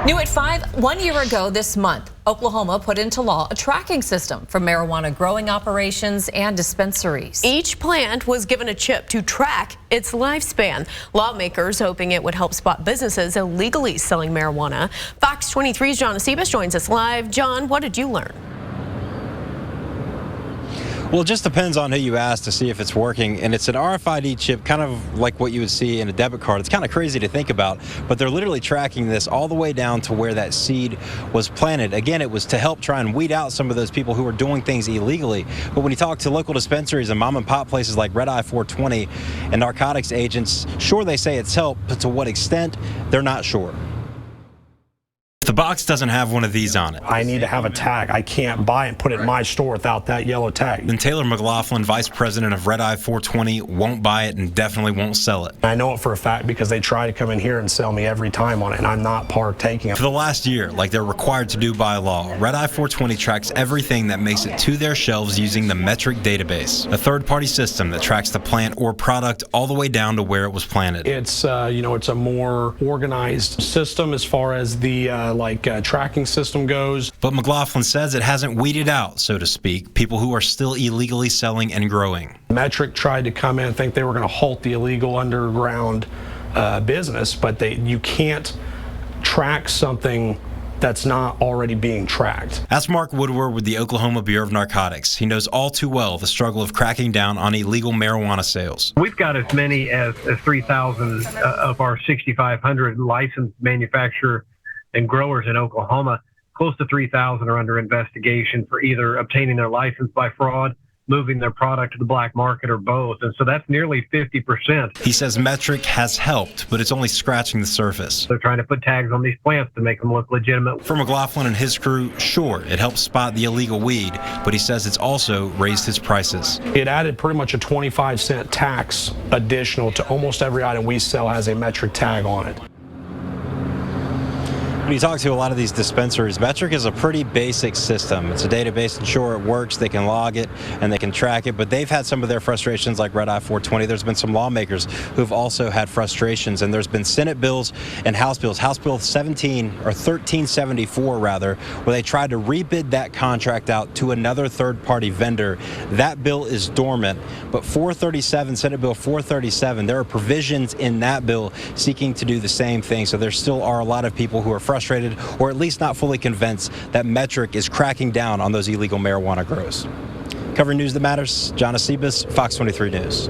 New at 5, 1 year ago this month, Oklahoma put into law a tracking system for marijuana growing operations and dispensaries. Each plant was given a chip to track its lifespan. Lawmakers hoping it would help spot businesses illegally selling marijuana. Fox 23's John Acebus joins us live. John, what did you learn? Well, it just depends on who you ask to see if it's working, and it's an RFID chip, kind of like what you would see in a debit card. It's kind of crazy to think about, but they're literally tracking this all the way down to where that seed was planted. Again, it was to help try and weed out some of those people who are doing things illegally. But when you talk to local dispensaries and mom and pop places like Red Eye 420 and narcotics agents, sure, they say it's helped, but to what extent, they're not sure. If the box doesn't have one of these on it, I need to have a tag. I can't buy and put it in my store without that yellow tag. then Taylor McLaughlin, vice president of Red Eye 420, won't buy it and definitely won't sell it. I know it for a fact because they try to come in here and sell me every time on it, and I'm not partaking. For the last year, like they're required to do by law, Red Eye 420 tracks everything that makes it to their shelves using the Metric database, a third-party system that tracks the plant or product all the way down to where it was planted. It's it's a more organized system as far as the tracking system goes. But McLaughlin says it hasn't weeded out, so to speak, people who are still illegally selling and growing. Metric tried to come in and think they were going to halt the illegal underground business, but you can't track something that's not already being tracked. That's Mark Woodward with the Oklahoma Bureau of Narcotics. He knows all too well the struggle of cracking down on illegal marijuana sales. We've got as many as 3,000 of our 6,500 licensed manufacturer and growers in Oklahoma. Close to 3,000 are under investigation for either obtaining their license by fraud, moving their product to the black market, or both. And so that's nearly 50%. He says Metric has helped, but it's only scratching the surface. They're trying to put tags on these plants to make them look legitimate. For McLaughlin and his crew, sure, it helps spot the illegal weed, but he says it's also raised his prices. It added pretty much a 25-cent tax additional to almost every item we sell has a Metric tag on it. When you talk to a lot of these dispensaries, Metric is a pretty basic system. It's a database, and sure, it works. They can log it and they can track it, but they've had some of their frustrations like Red Eye 420. There's been some lawmakers who've also had frustrations, and there's been Senate bills and House bills. House Bill 1374, rather, where they tried to rebid that contract out to another third-party vendor. That bill is dormant, but 437, Senate Bill 437, there are provisions in that bill seeking to do the same thing. So there still are a lot of people who are frustrated, or at least not fully convinced that Metric is cracking down on those illegal marijuana grows. Covering news that matters, John Acebus, Fox 23 News.